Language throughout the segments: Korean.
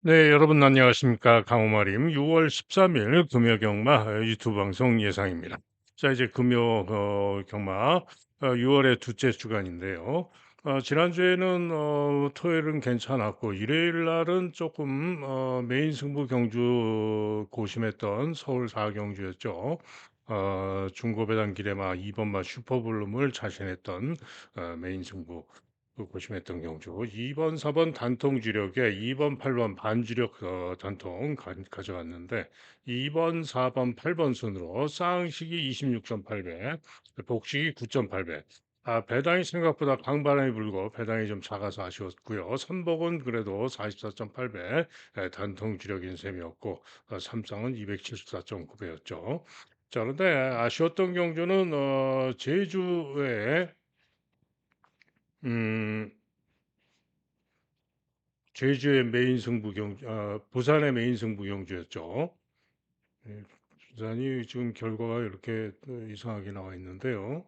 네, 여러분 안녕하십니까. 강호마림 6월 13일 금요 경마 유튜브 방송 예상입니다. 자, 이제 금요 경마 6월의 둘째 주간인데요. 지난주에는 토요일은 괜찮았고 일요일 날은 조금 메인 승부 경주 고심했던 서울 4경주였죠. 중고배당 길에마 2번마 슈퍼블룸을 자신했던 메인 승부 고심했던 경주 2번, 4번 단통 주력에 2번, 8번 반주력 단통 가져갔는데 2번, 4번, 8번 순으로 쌍식이 26.8배, 복식이 9.8배. 배당이 생각보다 강바람이 불고 배당이 좀 작아서 아쉬웠고요. 선복은 그래도 44.8배 단통 주력인 셈이었고 삼상은 274.9배였죠. 자, 그런데 아쉬웠던 경주는 제주에 음, 제주의 메인 승부 부산의 메인 승부 경주였죠. 예, 부산이 지금 결과가 이렇게 이상하게 나와 있는데요.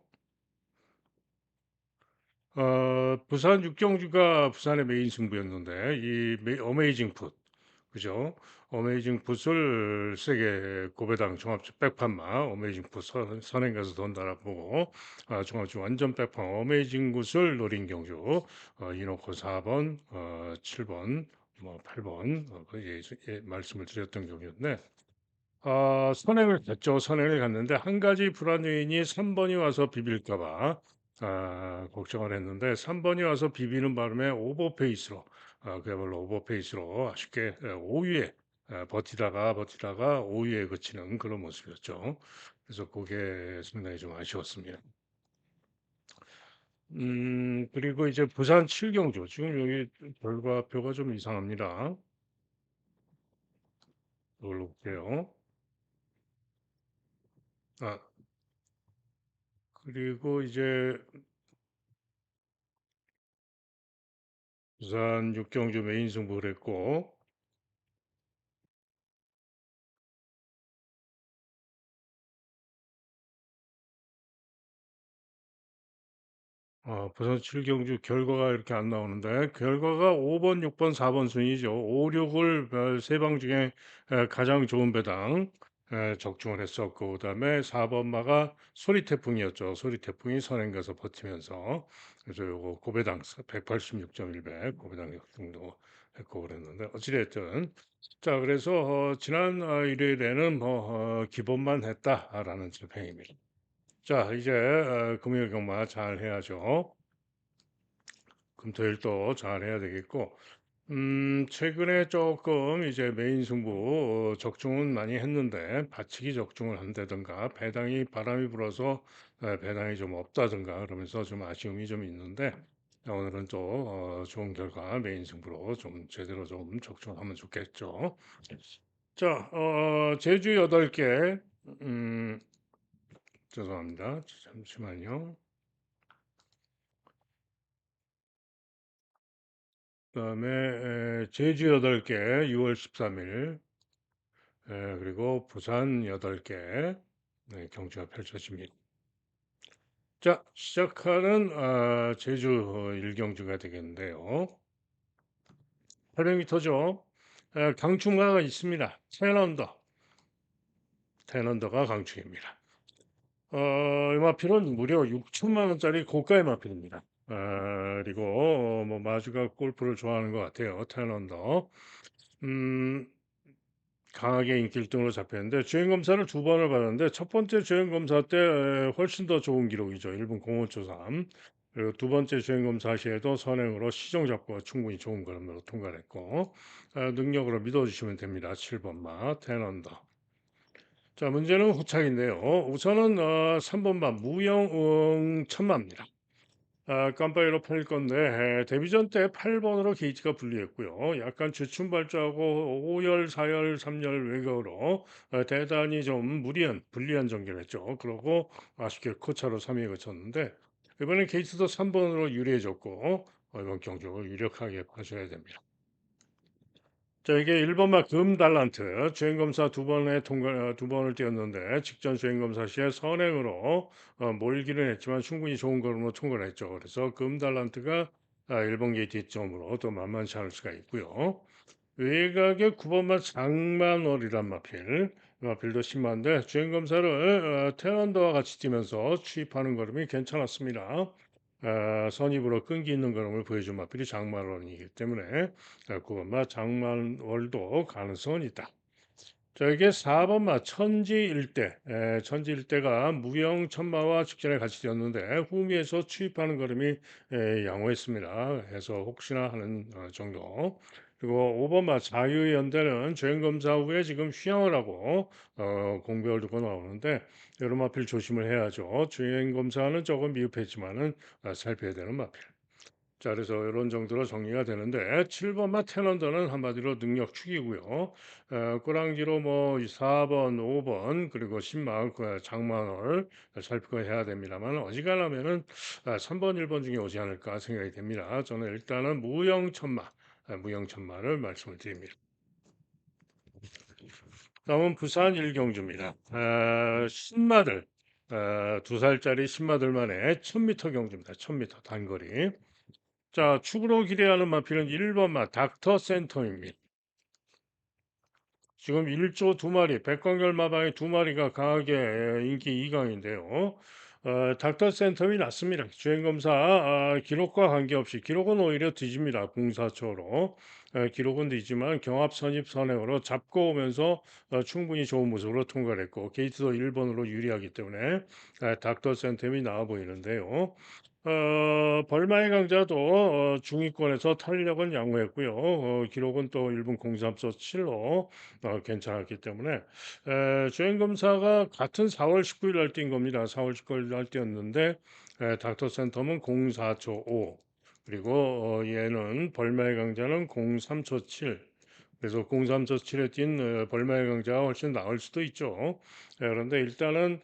부산 육경주가 부산의 메인 승부였는데 이 어메이징 풋, 그죠? 어메이징 풋을 세계 고배당 종합 백판마 어메이징 풋 선행 가서 돈 달아보고 종합주 완전 백판 어메이징 굿을 노린 경주 이놓고 4번, 7번, 뭐 8번 말씀을 드렸던 경우였네. 선행을 갔죠. 선행을 갔는데 한 가지 불안 요인이 3번이 와서 비빌까 봐 걱정을 했는데 3번이 와서 비비는 바람에 오버페이스로 그야말로 오버페이스로 아쉽게 5위에 버티다가 5위에 그치는 그런 모습이었죠. 그래서 그게 상당히 좀 아쉬웠습니다. 그리고 이제 부산 7경주 지금 여기 결과표가 좀 이상합니다. 이걸로 볼게요. 아, 그리고 이제 부산 육경주 메인 승부를 했고 부산 7경주 결과가 이렇게 안 나오는데 결과가 5번, 6번, 4번 순이죠. 5, 6을 세 방 중에 가장 좋은 배당 적중을 했었고 그다음에 4번 마가 소리태풍이었죠. 소리태풍이 선행 가서 버티면서 그래서 요거 고배당 186.1배 고배당 적중도 했고 그랬는데 어찌됐든 자 그래서 지난 일요일에는 뭐 기본만 했다라는 집행입니다. 자, 이제 금요 경마 잘 해야죠. 금토일도 잘 해야 되겠고, 최근에 조금 이제 메인 승부 적중은 많이 했는데, 받치기 적중을 한다든가, 배당이 바람이 불어서 배당이 좀 없다든가, 그러면서 좀 아쉬움이 좀 있는데, 오늘은 또 좋은 결과 메인 승부로 좀 제대로 좀 적중하면 좋겠죠. 자, 제주 8개, 음, 죄송합니다. 잠시만요. 그다음에 제주 8개 6월 13일 그리고 부산 8개 네, 경주가 펼쳐집니다. 자, 시작하는 제주 1경주가 되겠는데요. 800m죠. 강충마가 있습니다. 텐언더가 강충입니다. 이 마필은 무려 6천만 원짜리 고가의 마필입니다. 그리고 뭐 마주가 골프를 좋아하는 것 같아요. 텐언더. 음, 강하게 인기 1등으로 잡혔는데 주행 검사를 두 번을 받았는데 첫 번째 주행 검사 때 훨씬 더 좋은 기록이죠. 1분 05.3. 그리고 두 번째 주행 검사 시에도 선행으로 시정 잡고 충분히 좋은 걸음으로 통과를 했고 능력으로 믿어주시면 됩니다. 7번 마 텐언더. 자 문제는 후착인데요. 우선은 3번 마 무영응 천마입니다. 깜빡이로 팔릴 건데 데뷔전 때 8번으로 게이지가 분리했고요. 약간 주춤발주하고 5열, 4열, 3열 외곽으로 대단히 좀 불리한 전개를 했죠. 그러고 아쉽게 코차로 3위에 그쳤는데 이번엔 게이트도 3번으로 유리해졌고 이번 경주 유력하게 봐줘야 됩니다. 자, 이게 1번마 금달란트 주행검사 두 번에 두 번을 뛰었는데 직전 주행검사 시에 선행으로 몰기는 했지만 충분히 좋은 걸음으로 통과를 했죠. 그래서 금달란트가 1번 게이트 뒷점으로 또 만만치 않을 수가 있고요. 외곽의 9번마 장만월이란 마필. 마필도 심한데 주행 검사를 테런더와 같이 뛰면서 추입하는 걸음이 괜찮았습니다. 선입으로 끈기 있는 걸음을 보여준 마필이 장만월이기 때문에 9번마 장만월도 가능성은 있다. 자, 이게 4번마 천지일대. 천지일대가 무영천마와 직전에 같이 뛰었는데 후미에서 추입하는 걸음이 양호했습니다. 해서 혹시나 하는 정도. 그리고 5번마 자유연대는 주행검사 후에 지금 휴양을 하고 공백을 두고 나오는데 여름 마필 조심을 해야죠. 주행검사는 조금 미흡했지만은 살펴야 되는 마필. 자, 그래서 이런 정도로 정리가 되는데 7번마 테넌더는 한마디로 능력 축이고요. 꼬랑지로 뭐 4번, 5번 그리고 신마을 장만월 살펴야 됩니다만 어지간하면은 3번, 1번 중에 오지 않을까 생각이 됩니다. 저는 일단은 무영천마를 말씀을 드립니다. 다음은 부산 일경주입니다. 신마들 2살짜리 신마들만의 1000m 경주입니다. 1000m 단거리. 자, 축으로 기대하는 마필은 1번마 닥터 센텀입니다. 지금 1조 2마리, 백광결 마방의 2마리가 강하게 인기 2강인데요. 닥터 센텀이 낮습니다. 주행검사 기록과 관계없이 기록은 오히려 뒤집니다. 공사초로. 기록은 뒤지만 경합 선입 선행으로 잡고 오면서 충분히 좋은 모습으로 통과를 했고 게이트도 1번으로 유리하기 때문에 닥터 센텀이 나와 보이는데요. 벌마의 강자도 중위권에서 탄력은 양호했고요. 기록은 또 1분 03초 7로 괜찮았기 때문에 주행검사가 같은 4월 19일 날 뛴 겁니다. 4월 19일 날 뛰었는데 닥터 센텀은 04초 5 그리고 얘는 벌마의 강자는 03초 7 그래서 03초 7에 뛴 벌마의 강자가 훨씬 나을 수도 있죠. 그런데 일단은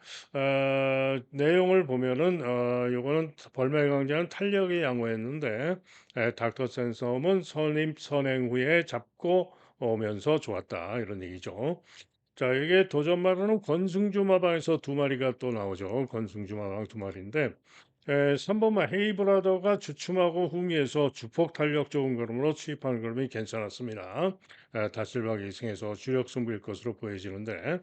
내용을 보면은 요거는 벌마의 강자는 탄력이 양호했는데 닥터 센섬은 선임 선행 후에 잡고 오면서 좋았다 이런 얘기죠. 자, 이게 도전 마루는 권승주 마방에서 2마리가 또 나오죠. 권승주 마방 2마리인데 3번마 헤이브라더가 주춤하고 후미에서 주폭 탄력 좋은 걸음으로 추입하는 걸음이 괜찮았습니다. 다실박이 승에서 주력 승부일 것으로 보여지는데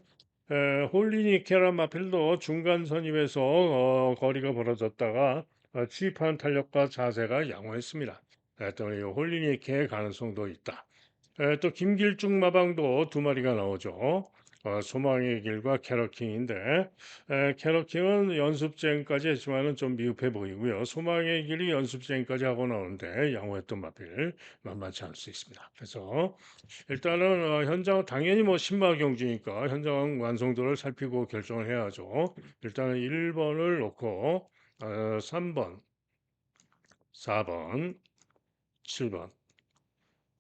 홀리니케란 마필도 중간 선임에서 거리가 벌어졌다가 추입하는 탄력과 자세가 양호했습니다. 또 이 홀리니케의 가능성도 있다. 또 김길중 마방도 2마리가 나오죠. 소망의 길과 캐러킹인데 캐러킹은 연습쟁까지 했지만은 좀 미흡해 보이고요. 소망의 길이 연습쟁까지 하고 나오는데 양호했던 마필 만만치 않을 수 있습니다. 그래서 일단은 현장 당연히 뭐 신마 경주니까 현장 완성도를 살피고 결정을 해야죠. 일단은 1번을 놓고 3번, 4번, 7번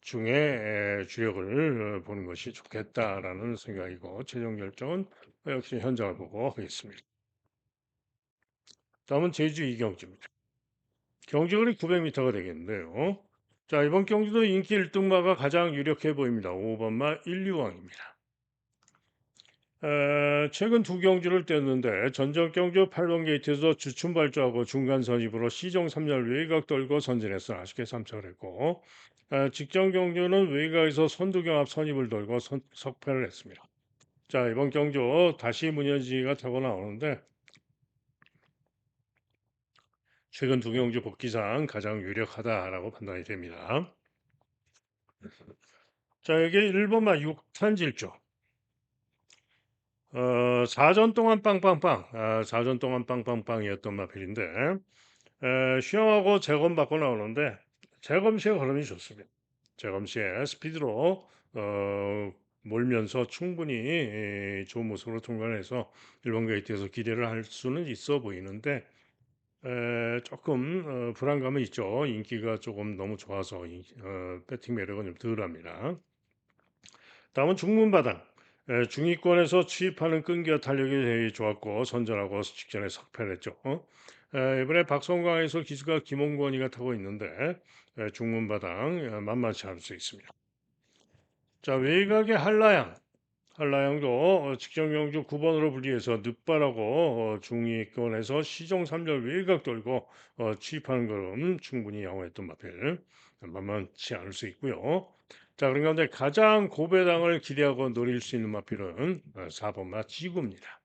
중에 주력을 보는 것이 좋겠다라는 생각이고 최종 결정은 역시 현장을 보고 하겠습니다. 다음은 제주 이경주입니다. 경주거리 900m가 되겠는데요. 자, 이번 경주도 인기 1등마가 가장 유력해 보입니다. 5번마 1, 2왕입니다. 최근 두 경주를 뛰었는데 전적 경주 8번 게이트에서 주춤 발주하고 중간 선입으로 시정 3열 외곽 돌고 선진해서 아쉽게 3착을 했고 직전 경주는 외곽에서 선두경합 선입을 돌고 석패를 했습니다. 자, 이번 경주 다시 문현지가 타고 나오는데 최근 두 경주 복귀상 가장 유력하다라고 판단이 됩니다. 자, 이게 1번마 6탄질조. 4전 동안 빵빵빵. 4전 동안 빵빵빵이었던 마필인데 시험하고 재검 받고 나오는데 재검 시에 걸음이 좋습니다. 재검 시에 스피드로 몰면서 충분히 좋은 모습으로 통과해서 일본 게이트에서 기대를 할 수는 있어 보이는데 조금 불안감은 있죠. 인기가 조금 너무 좋아서 배팅 매력은 좀 덜합니다. 다음은 중문바닥. 중위권에서 취입하는 끈기와 탄력이 좋았고 선전하고 직전에 석패를 했죠. 이번에 박성광에서 기수가 김홍권이가 타고 있는데 중문바닥 만만치 않을 수 있습니다. 자, 외곽의 한라양. 한라양도 직전 경주 9번으로 분리해서 늦발하고 중위권에서 시종 3절 외곽 돌고 취입하는 걸음 충분히 양호했던 마필 만만치 않을 수 있고요. 자, 그런 가운데 가장 고배당을 기대하고 노릴 수 있는 마필은 4번 마 지구입니다.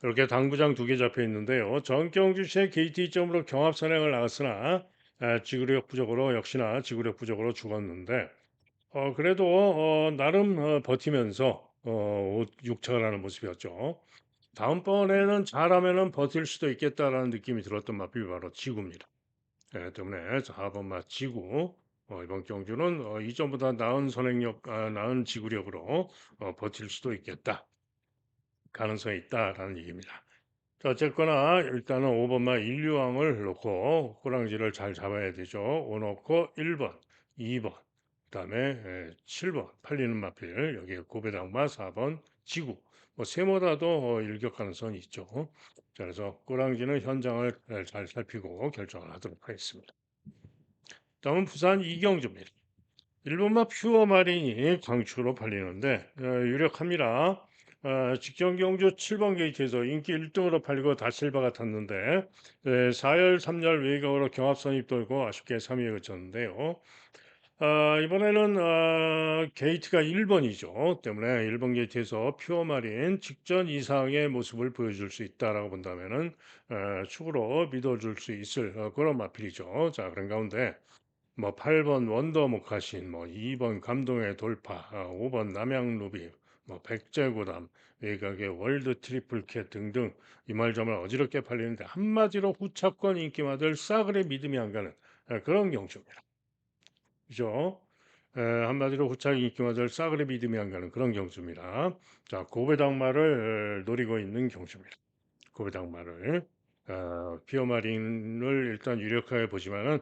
이렇게 당구장 두 개 잡혀 있는데요. 전경주시의 KT점으로 경합 선행을 나갔으나 지구력 부족으로 역시나 지구력 부족으로 죽었는데 그래도 나름 버티면서 6차를 하는 모습이었죠. 다음번에는 잘하면은 버틸 수도 있겠다라는 느낌이 들었던 마필이 바로 지구입니다. 때문에 4번 마 지구 이번 경주는 이전보다 나은 선행력, 나은 지구력으로 버틸 수도 있겠다. 가능성이 있다라는 얘기입니다. 자, 어쨌거나 일단은 5번마 인류왕을 놓고 호랑지를 잘 잡아야 되죠. 5 놓고 1번, 2번, 그다음에 7번 팔리는 마필 여기에 고배당마 4번 지구 뭐 세모다도 일격 가능성이 있죠. 자, 그래서 꼬랑지는 현장을 잘 살피고 결정을 하도록 하겠습니다. 다음은 부산 이경주입니다. 일본마 퓨어 마린이 광축으로 팔리는데 유력합니다. 직전 경주 7번 게이트에서 인기 1등으로 팔리고 다실바가 탔는데 4열 3열 외곽으로 경합 선입 돌고 아쉽게 3위에 그쳤는데요. 이번에는 게이트가 1번이죠. 때문에 1번 게이트에서 퓨어 마린 직전 이상의 모습을 보여줄 수 있다라고 본다면은 축으로 믿어줄 수 있을 그런 마필이죠. 자, 그런 가운데 뭐 8번 원더 모카신, 뭐 2번 감동의 돌파, 5번 남양 루비, 뭐 백제고담, 외곽의 월드 트리플 캣 등등 이말저말 어지럽게 팔리는데 한마디로 후차권 인기마들 싸그리 믿음이 안 가는 그런 경주입니다. 그죠? 한마디로 후차권 인기마들 싸그리 믿음이 안 가는 그런 경주입니다. 자, 고배당마를 노리고 있는 경주입니다. 고배당마를 피어마린을 일단 유력하게 보지만은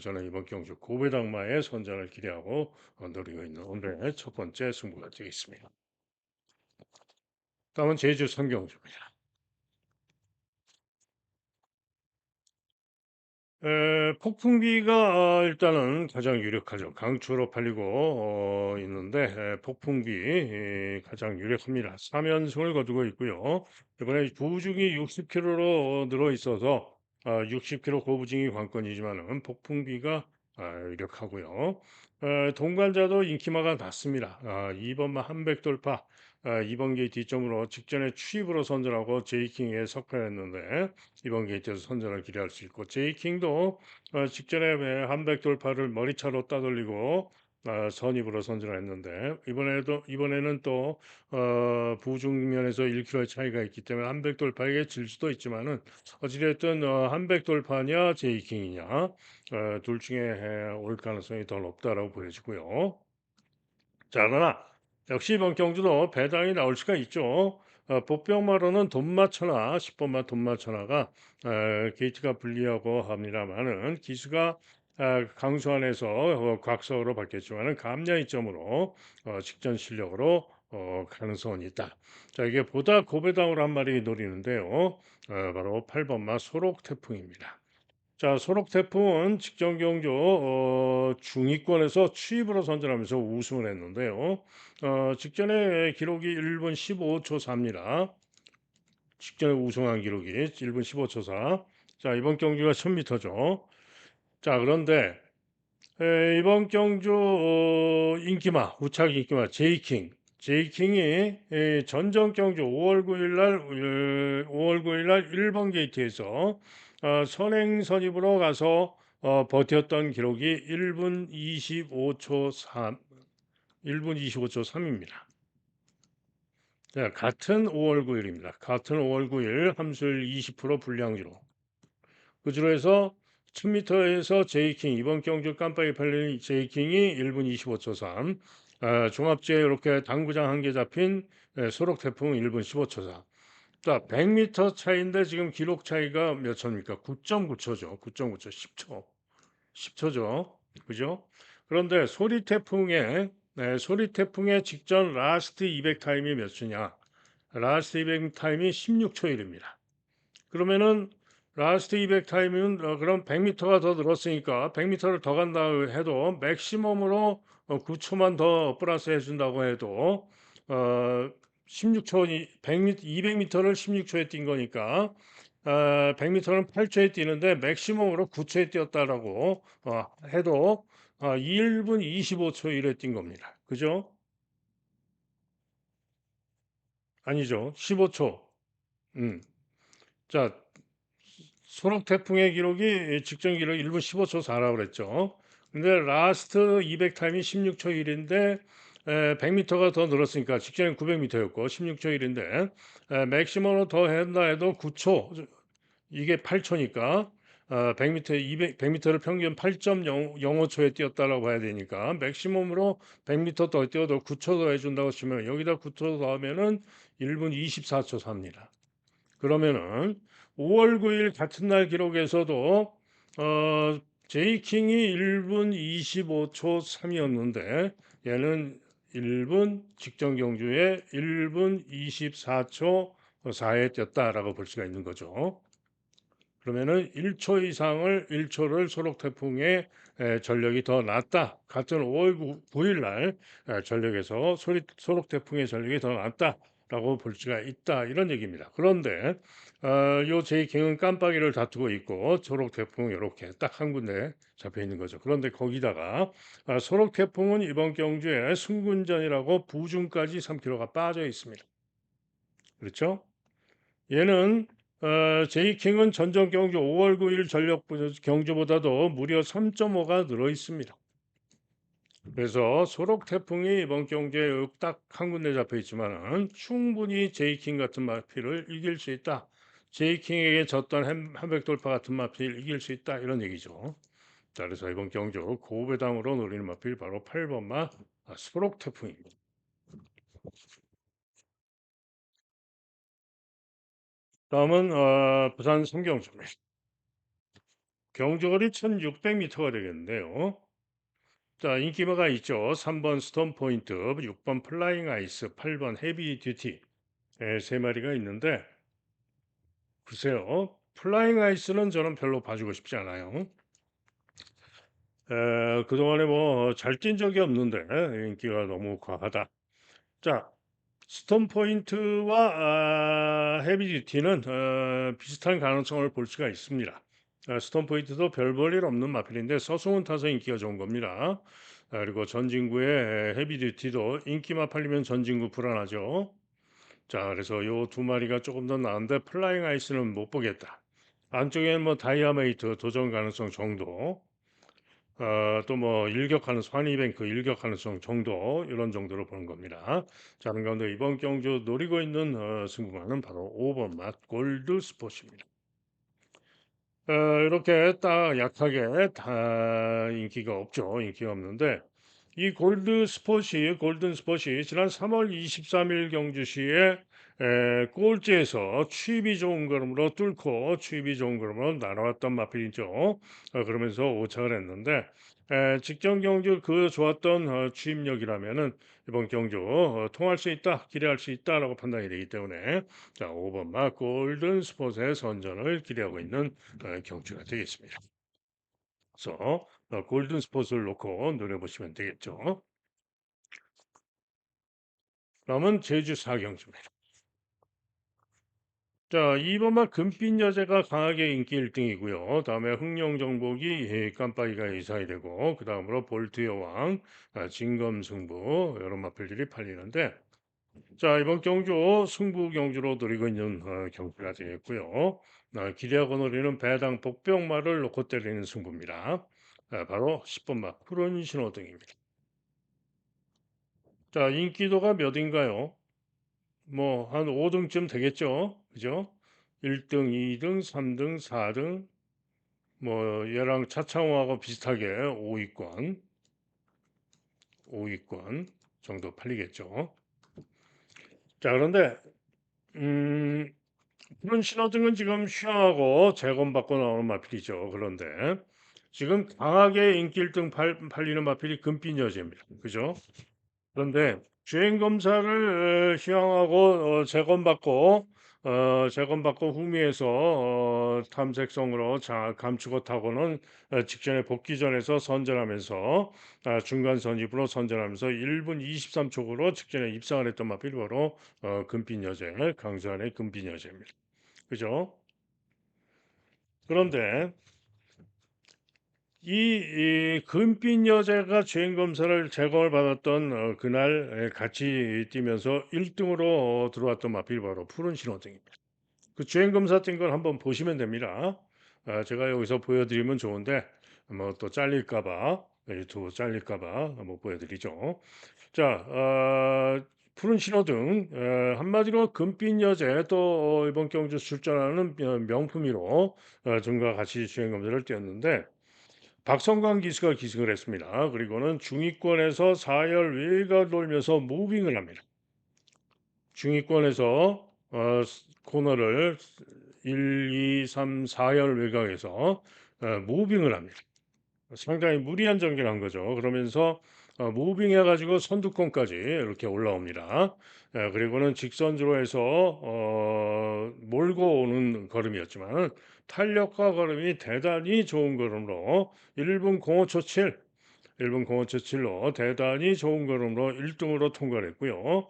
저는 이번 경주 고배당마의 선전을 기대하고 노리고 있는 오늘의 첫 번째 승부가 되겠습니다. 다음은 제주 선경주입니다. 폭풍비가 일단은 가장 유력하죠. 강추로 팔리고 있는데 폭풍비 가장 유력합니다. 3연승을 거두고 있고요. 이번에 부중이 60kg로 늘어 있어서 60kg 고부중이 관건이지만은 폭풍비가 유력하고요. 동반자도 인기마가 낮습니다. 2번마 한백 돌파 2번 게이트 뒷점으로 직전에 추입으로 선전하고 제이킹에 석패했는데 이번 게이트에서 선전을 기대할 수 있고 제이킹도 직전에 한백 돌파를 머리차로 따돌리고 선입으로 선전을 했는데 이번에는 또 부중면에서 1kg의 차이가 있기 때문에 한백 돌파에게 질 수도 있지만은 어찌됐든 한백 돌파냐 제이킹이냐 둘 중에 올 가능성이 더 높다라고 보여지고요. 자, 그러나 역시 이번 경주도 배당이 나올 수가 있죠. 보병마로는 돈마천하, 10번마 돈마천하가 게이트가 불리하고 합니다만은 기수가 강수안에서 곽서로 바뀌었지만은 감량 이점으로 직전 실력으로 가능성은 있다. 자, 이게 보다 고배당으로 한 마리 노리는데요. 바로 8번마 소록태풍입니다. 자, 소록태풍은 직전 경주 중위권에서 추입으로 선전하면서 우승을 했는데요. 직전에 기록이 1분 15초 4입니다. 직전에 우승한 기록이 1분 15초 4. 자, 이번 경주가 1000m죠. 자, 그런데 이번 경주 인기마, 우차기 인기마 제이킹. 제이킹이 전전 경주 5월 9일 날 5월 9일 날 1번 게이트에서 선행 선입으로 가서 버텼던 기록이 1분 25초 3. 1분 25초 3입니다. 자, 같은 5월 9일입니다. 같은 5월 9일 함술 20% 불량지로 그주로 해서 1000m에서 제이킹 이번 경주 깜빡이 팔린 제이킹이 1분 25초 3 종합지에 이렇게 당구장 한 개 잡힌 소록태풍 1분 15초 4 자, 100m 차이인데 지금 기록 차이가 몇 초입니까? 9.9초죠. 9.9초 10초 10초죠. 그죠? 그런데 소리태풍의 직전 라스트 200 타임이 몇 초냐? 라스트 200 타임이 16초 1입니다. 그러면은 라스트 200 타임은 그럼 100m가 더 늘었으니까 100m를 더 간다 해도 맥시멈으로 9초만 더 플러스 해준다고 해도 16초 100m 200m를 16초에 뛴 거니까 100m는 8초에 뛰는데 맥시멈으로 9초에 뛰었다라고 해도 1분 25초 이래 뛴 겁니다. 그죠? 아니죠. 15 초. 음. 자, 소록 태풍의 기록이 직전 기록 1분 15초 4라고 그랬죠. 근데 라스트 200 타임이 16초 1인데 100 미터가 더 늘었으니까 직전엔 900 미터였고 16초 1인데 맥시멈으로 더 한다 해도 9 초. 이게 8 초니까 100 미터 200 미터를 평균 8.05 초에 뛰었다라고 봐야 되니까 맥시멈으로 100 미터 더 뛰어도 9초 더 해 준다고 치면 여기다 9초 더하면은 1분 24초 삽니다. 그러면은 5월 9일 같은 날 기록에서도 어 제이킹이 1분 25초 3이었는데 얘는 1분 직전 경주에 1분 24초 4에 뛰었다라고 볼 수가 있는 거죠. 그러면은 1초 이상을 1 초를 소록 태풍의 전력이 더 낫다. 같은 5월 9일 날 전력에서 소록 태풍의 전력이 더 낫다라고 볼 수가 있다. 이런 얘기입니다. 그런데 요 제이킹은 깜빡이를 다투고 있고 소록 태풍 이렇게 딱 한 군데 잡혀 있는 거죠. 그런데 거기다가 소록 태풍은 이번 경주에 승군전이라고 부중까지 3km가 빠져 있습니다. 그렇죠? 얘는 제이킹은 전전 경주 5월 9일 전력 경주보다도 무려 3.5가 늘어 있습니다. 그래서 소록 태풍이 이번 경주에 딱 한 군데 잡혀 있지만은 충분히 제이킹 같은 마필을 이길 수 있다. 제이킹에게 졌던 한백 돌파 같은 마필 이길 수 있다 이런 얘기죠. 자, 그래서 이번 경주 고배당으로 노리는 마필 바로 8번마 소록 태풍입니다. 다음은 부산 성경주입니다. 경주거리 1600m가 되겠는데요. 자, 인기마가 있죠. 3번 스톤 포인트, 6번 플라잉 아이스, 8번 헤비 듀티. 세 마리가 있는데 글쎄요. 플라잉 아이스는 저는 별로 봐주고 싶지 않아요. 그동안에 뭐 잘 뛴 적이 없는데 인기가 너무 과하다. 자, 스톤 포인트와 헤비 듀티는 비슷한 가능성을 볼 수가 있습니다. 스톤 포인트도 별 볼 일 없는 마필인데 서승훈 타서 인기가 좋은 겁니다. 그리고 전진구의 헤비 듀티도 인기만 팔리면 전진구 불안하죠. 자, 그래서 요 두 마리가 조금 더 나은데 플라잉 아이스는 못 보겠다. 안쪽에는 뭐 다이아메이트 도전 가능성 정도, 또 뭐 일격 가능성, 환희뱅크 일격 가능성 정도 이런 정도로 보는 겁니다. 자, 그런 가운데 이번 경주 노리고 있는 승부마는 바로 5번 맛 골드 스포츠입니다. 이렇게 딱 약하게 다 인기가 없죠. 인기가 없는데 이 골든 스폿이 지난 3월 23일 경주시에 꼴찌에서 취입이 좋은 걸음으로 뚫고 취입이 좋은 걸음으로 날아왔던 마필이죠. 그러면서 오착을 했는데 직전 경주 그 좋았던 취입력이라면은 이번 경주 통할 수 있다, 기대할 수 있다라고 판단이 되기 때문에 자, 5번 마 골든 스폿의 선전을 기대하고 있는 경주가 되겠습니다. 그래서 골든 스폿을 놓고 노려보시면 되겠죠. 다음은 제주 사경주입니다. 자, 2번마 금빛 여제가 강하게 인기 1등이고요. 다음에 흥룡정복이 깜빡이가 예상이 되고 그 다음으로 볼트 여왕, 진검승부 이런 마필들이 팔리는데 자, 이번 경주 승부 경주로 노리고 있는 경주가 되겠고요. 기대하고 노리는 배당 복병마를 놓고 때리는 승부입니다. 바로 10번마 푸른 신호등입니다. 자, 인기도가 몇인가요? 뭐 한 5등쯤 되겠죠. 그죠? 1등, 2등, 3등, 4등 뭐 얘랑 차창호하고 비슷하게 5위권 정도 팔리겠죠. 자, 그런데 음 푸른 신호등은 지금 휴양하고 재검받고 나오는 마필이죠. 그런데 지금 강하게 인기 1등 팔리는 마필이 금빛 여제입니다. 그죠? 그런데 주행 검사를 휴양하고 재검받고 후미에서 탐색성으로 감추고 타고는 직전에 복귀전에서 선전하면서 중간 선입으로 선전하면서 1분 23초로 직전에 입상을 했던 마필이 바로 금빛 여제 강수환의 금빛 여제입니다. 그죠? 그런데 이 금빛 여자가 주행 검사를 제거를 받았던 그날 같이 뛰면서 1 등으로 들어왔던 마필이 바로 푸른 신호등입니다. 그 주행 검사 뛴 걸 한번 보시면 됩니다. 제가 여기서 보여드리면 좋은데 뭐 또 잘릴까 봐 유튜브 잘릴까 봐 못 보여드리죠. 자, 푸른 신호등 한마디로 금빛 여제 또 이번 경주 출전하는 명품이로 등과 같이 주행 검사를 뛰었는데 박성광 기수가 기승을 했습니다. 그리고는 중위권에서 4열 외곽 돌면서 무빙을 합니다. 중위권에서 코너를 1, 2, 3, 4열 외곽에서 무빙을 합니다. 상당히 무리한 전개를 한 거죠. 그러면서 무빙해 가지고 선두권까지 이렇게 올라옵니다. 그리고는 직선주로 해서 몰고 오는 걸음이었지만 탄력과 걸음이 대단히 좋은 걸음으로 1분 05초 7, 1분 05초 7로 대단히 좋은 걸음으로 1등으로 통과를 했고요.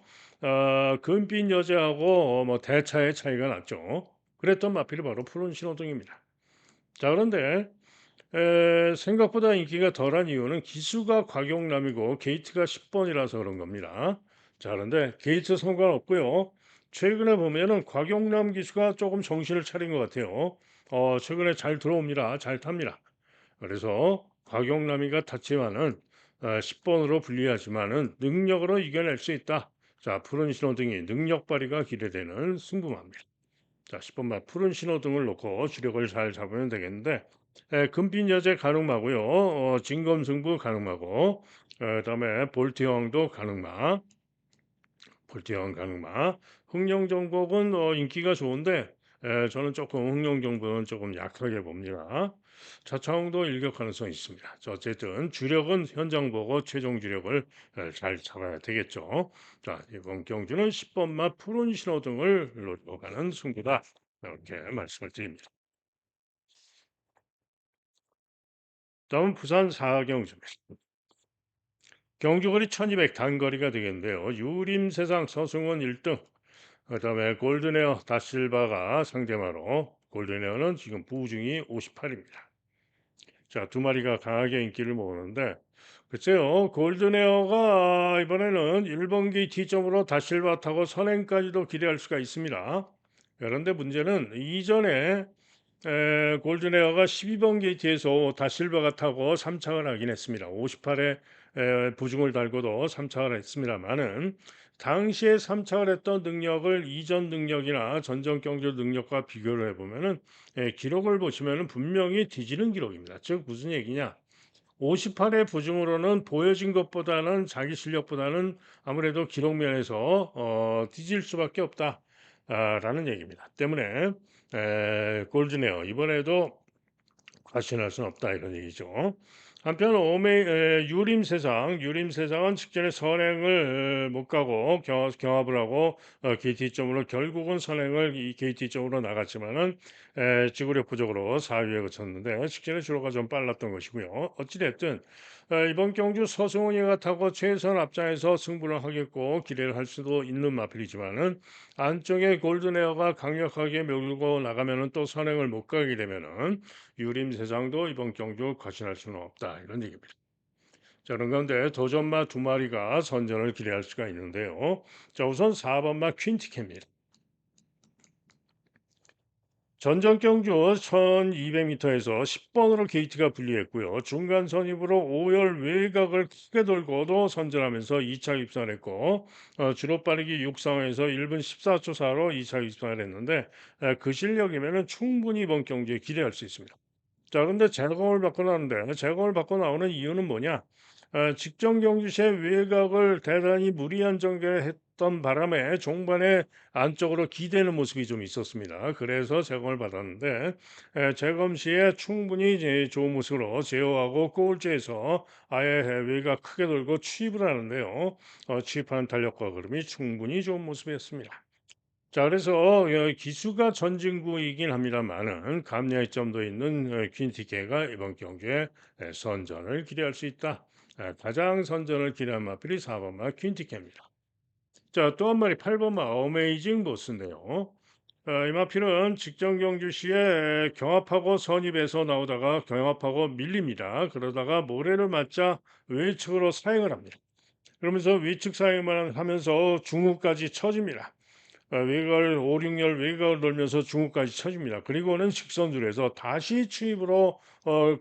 금빛 여자하고 뭐 대차의 차이가 났죠. 그랬던 마필이 바로 푸른 신호등입니다. 자, 그런데 생각보다 인기가 덜한 이유는 기수가 과경남이고 게이트가 10번이라서 그런 겁니다. 자, 그런데 게이트 상관없고요. 최근에 보면은 과경남 기수가 조금 정신을 차린 것 같아요. 최근에 잘 들어옵니다. 잘 탑니다. 그래서 과경남이가 탔지만은 10번으로 불리하지만은 능력으로 이겨낼 수 있다. 자, 푸른 신호등이 능력 발휘가 기대되는 승부마입니다. 자, 10번만 푸른 신호등을 놓고 주력을 잘 잡으면 되겠는데 금빛 여제 가능마고요. 진검승부 가능마고 그다음에 볼트형도 가능마. 볼트형 가능마. 흥룡정복은 인기가 좋은데 저는 조금 흥룡정복은 조금 약하게 봅니다. 차차홍도 일격 가능성이 있습니다. 자, 어쨌든 주력은 현장 보고 최종 주력을 잘 잡아야 되겠죠. 자, 이번 경주는 10번마 푸른 신호등을 놓고 가는 승부다. 이렇게 말씀을 드립니다. 다음은 부산 사경주입니다. 경주거리 1200 단거리가 되겠는데요. 유림세상 서승원 1등, 그다음에 골든에어 다실바가 상대마로 골든에어는 지금 부중이 58입니다. 자, 두 마리가 강하게 인기를 모으는데 글쎄요. 골든에어가 이번에는 1번 게이트 점으로 다실바 타고 선행까지도 기대할 수가 있습니다. 그런데 문제는 이전에 골든에어가 12번 게이트에서 다실바가 타고 3착을 하긴 했습니다. 58에 부중을 달고도 3착을 했습니다만은 당시에 3착을 했던 능력을 이전 능력이나 전전 경주 능력과 비교를 해보면은 기록을 보시면은 분명히 뒤지는 기록입니다. 즉 무슨 얘기냐? 58의 부중으로는 보여진 것보다는 자기 실력보다는 아무래도 기록 면에서 뒤질 수밖에 없다. 라는 얘기입니다. 때문에 골드네어 이번에도 과신할 수는 없다 이런 얘기죠. 한편 유림세상은 직전에 선행을 못 가고 경합을 하고 KT점으로 결국은 선행을 이 KT점으로 나갔지만은 지구력 부족으로 4위에 그쳤는데 직전에 주로가 좀 빨랐던 것이고요. 어찌됐든 이번 경주 서승훈이가 타고 최선 앞장에서 승부를 하겠고 기대를 할 수도 있는 마필이지만은 안쪽에 골든에어가 강력하게 밀고 나가면은 또 선행을 못 가게 되면은 유림세상도 이번 경주 거신할 수는 없다 이런 얘기입니다. 자, 그런 가운데 도전마 두 마리가 선전을 기대할 수가 있는데요. 자, 우선 4번마 퀸티케입니다. 전전 경주 1200m에서 10번으로 게이트가 분리했고요. 중간 선입으로 5열 외곽을 크게 돌고도 선전하면서 2차 입상을 했고 주로 빠르기 6상에서 1분 14초 사로 2차 입상을 했는데 그 실력이면 충분히 이번 경주에 기대할 수 있습니다. 자, 근데 제공을 받고 나오는데 제공을 받고 나오는 이유는 뭐냐? 직전 경주시에 외곽을 대단히 무리한 전개를 했던 바람에 종반에 안쪽으로 기대는 모습이 좀 있었습니다. 그래서 제공을 받았는데 재검 시에 충분히 이제 좋은 모습으로 제어하고 꼴찌에서 아예 외곽 크게 돌고 취입을 하는데요. 취입하는 탄력과 걸음이 충분히 좋은 모습이었습니다. 자, 그래서 기수가 전진구이긴 합니다만은 감량의 점도 있는 퀸티케가 이번 경주에 선전을 기대할 수 있다. 가장 선전을 기대한 마필이 4번마 퀸티케입니다. 자, 또 한 마리 8번마 어메이징 보스인데요. 이마필은 직전 경주 시에 경합하고 선입에서 나오다가 경합하고 밀립니다. 그러다가 모래를 맞자 외측으로 사행을 합니다. 그러면서 외측 사행만 하면서 중후까지 처집니다. 외곽을 5, 6열 외곽을 돌면서 중후까지 쳐줍니다. 그리고는 직선줄에서 다시 추입으로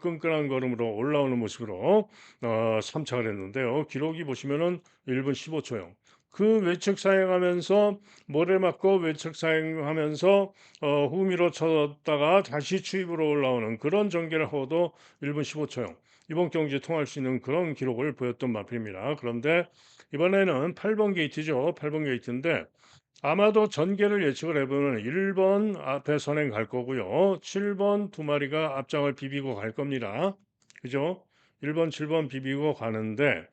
끈끈한 걸음으로 올라오는 모습으로 3차를 했는데요. 기록이 보시면은 1분 15초요. 그 외측 사행하면서 모래 맞고 외측 사행하면서 후미로 쳤다가 다시 추입으로 올라오는 그런 전개를 하고도 1분 15초요. 이번 경기에 통할 수 있는 그런 기록을 보였던 마필입니다. 그런데 이번에는 8번 게이트죠. 8번 게이트인데 아마도 전개를 예측을 해보면 1번 앞에 선행 갈 거고요. 7번 두 마리가 앞장을 비비고 갈 겁니다. 그죠? 1번, 7번 비비고 가는데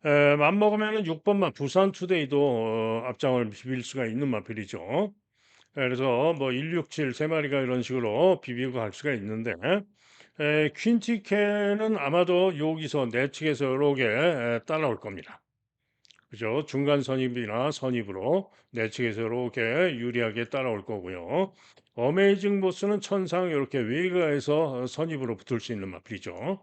맘먹으면 6번만 부산 투데이도 앞장을 비빌 수가 있는 마필이죠. 그래서 뭐 167 세 마리가 이런 식으로 비비고 갈 수가 있는데 퀸티케는 아마도 여기서 내측에서 이렇게 따라올 겁니다. 그죠? 중간 선입이나 선입으로 내측에서 이렇게 유리하게 따라올 거고요. 어메이징 보스는 천상 이렇게 외곽에서 선입으로 붙을 수 있는 마필이죠.